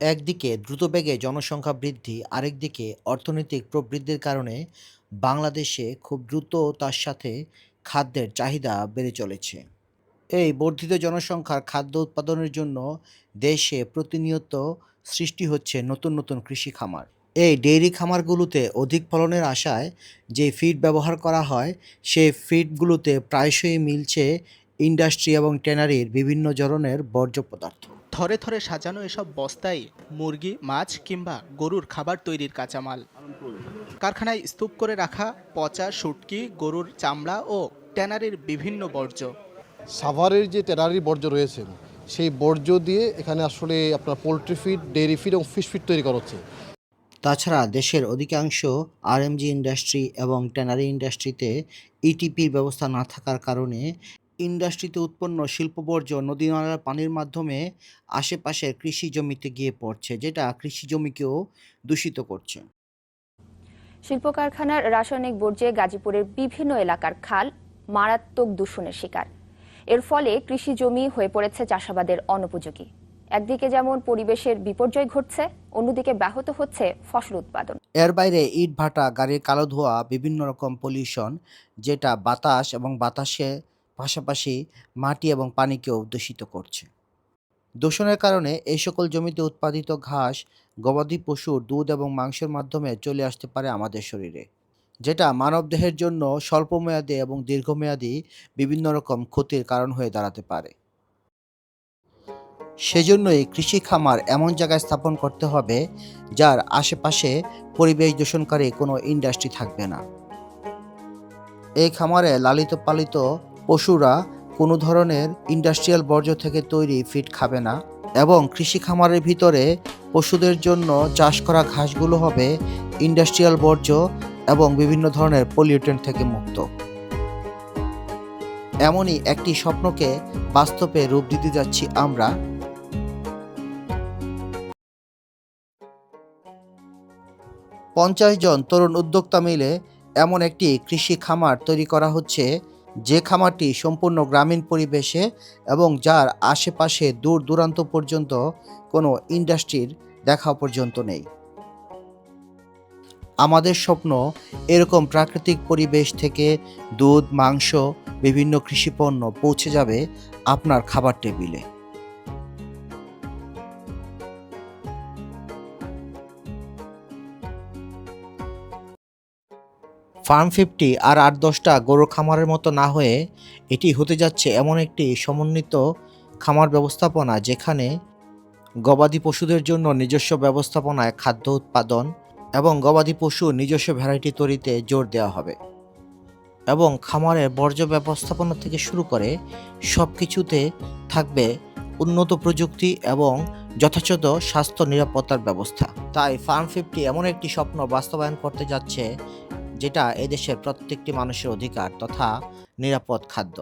একদিকে দ্রুতবেগে জনসংখ্যা বৃদ্ধি, আরেকদিকে অর্থনৈতিক প্রবৃদ্ধির কারণে বাংলাদেশে খুব দ্রুত তার সাথে খাদ্যের চাহিদা বেড়ে চলেছে। এই বর্ধিত জনসংখ্যার খাদ্য উৎপাদনের জন্য দেশে প্রতিনিয়ত সৃষ্টি হচ্ছে নতুন নতুন কৃষি খামার। এই ডেইরি খামারগুলোতে অধিক ফলনের আশায় যে ফিড ব্যবহার করা হয়, সেই ফিডগুলোতে প্রায়শই মিলছে ইন্ডাস্ট্রি এবং ট্যানারির বিভিন্ন ধরনের বর্জ্য পদার্থ। থরে থরে সাজানো এসব বস্তায় মুরগি, মাছ কিংবা গরুর খাবার তৈরির কাঁচামাল। কারখানায় স্তূপ করে রাখা পচা শুটকি, গরুর চামড়া ও ট্যানারির বিভিন্ন বর্জ্য। সাভারের যে ট্যানারির বর্জ্য রয়েছে, সেই বর্জ্য দিয়ে এখানে আসলে আপনার পোলট্রি ফিড, ডেইরি ফিড এবং ফিশ ফিড তৈরি করা হচ্ছে। তাছাড়া দেশের অধিকাংশ আরএমজি ইন্ডাস্ট্রি এবং ট্যানারি ইন্ডাস্ট্রিতে ইটিপির ব্যবস্থা না থাকার কারণে ইন্ডাস্ট্রিতে উৎপন্ন শিল্পবর্জ্য নদী-নালার পানির মাধ্যমে আশেপাশের কৃষি জমিতে গিয়ে পড়ছে, যেটা কৃষি জমিকেও দূষিত করছে। শিল্প কারখানার রাসায়নিক বর্জ্যে গাজীপুরের বিভিন্ন এলাকার খাল মারাত্মক দূষণের শিকার। এর ফলে কৃষি জমি হয়ে পড়েছে চাষাবাদের অনুপযোগী। একদিকে যেমন পরিবেশের বিপর্যয় ঘটছে, অন্যদিকে ব্যাহত হচ্ছে ফসল উৎপাদন। এর বাইরে ইট ভাটা, গাড়ির কালো ধোঁয়া, বিভিন্ন রকম পলিউশন, যেটা বাতাস এবং বাতাসে পাশাপাশি মাটি এবং পানিকেও দূষিত করছে। দূষণের কারণে এই সকল জমিতে উৎপাদিত ঘাস গবাদি পশুর দুধ এবং মাংসের মাধ্যমে চলে আসতে পারে আমাদের শরীরে, যেটা মানবদেহের জন্য স্বল্পমেয়াদী এবং দীর্ঘমেয়াদী বিভিন্ন রকম ক্ষতির কারণ হয়ে দাঁড়াতে পারে। সেজন্যই কৃষি খামার এমন জায়গায় স্থাপন করতে হবে যার আশেপাশে পরিবেশ দূষণকারী কোনো ইন্ডাস্ট্রি থাকবে না। এই খামারে লালিত পালিত পশুরা কোনো ধরনের ইন্ডাস্ট্রিয়াল বর্জ্য থেকে তৈরি ফিড খাবে না এবং কৃষি খামারের ভিতরে পশুদের জন্য চাষ করা ঘাসগুলো হবে ইন্ডাস্ট্রিয়াল বর্জ্য এবং বিভিন্ন ধরনের পলিউটেন্ট থেকে মুক্ত। এমনই একটি স্বপ্নকে বাস্তবে রূপ দিতে যাচ্ছি আমরা। 50 জন তরুণ উদ্যোক্তা মিলে এমন একটি কৃষি খামার তৈরি করা হচ্ছে, যে খামারটি সম্পূর্ণ গ্রামীণ পরিবেশে এবং যার আশেপাশে দূর দূরান্ত পর্যন্ত কোনো ইন্ডাস্ট্রির দেখা পর্যন্ত নেই। আমাদের স্বপ্ন এরকম প্রাকৃতিক পরিবেশ থেকে দুধ, মাংস, বিভিন্ন কৃষিপণ্য পৌঁছে যাবে আপনার খাবার টেবিলে। ফার্ম 50 আর 8-10টা গরুর খামারের মতো না হয়ে এটি হতে যাচ্ছে এমন একটি সমন্বিত খামার ব্যবস্থাপনা, যেখানে গবাদি পশুদের জন্য নিজস্ব ব্যবস্থাপনায় খাদ্য উৎপাদন এবং গবাদি পশুর নিজস্ব ভ্যারাইটি তৈরিতে জোর দেওয়া হবে এবং খামারের বর্জ্য ব্যবস্থাপনা থেকে শুরু করে সব কিছুতে থাকবে উন্নত প্রযুক্তি এবং যথাযথ স্বাস্থ্য নিরাপত্তার ব্যবস্থা। তাই ফার্ম 50 এমন একটি স্বপ্ন বাস্তবায়ন করতে যাচ্ছে, যেটা এদেশের প্রত্যেকটি মানুষের অধিকার তথা নিরাপদ খাদ্য।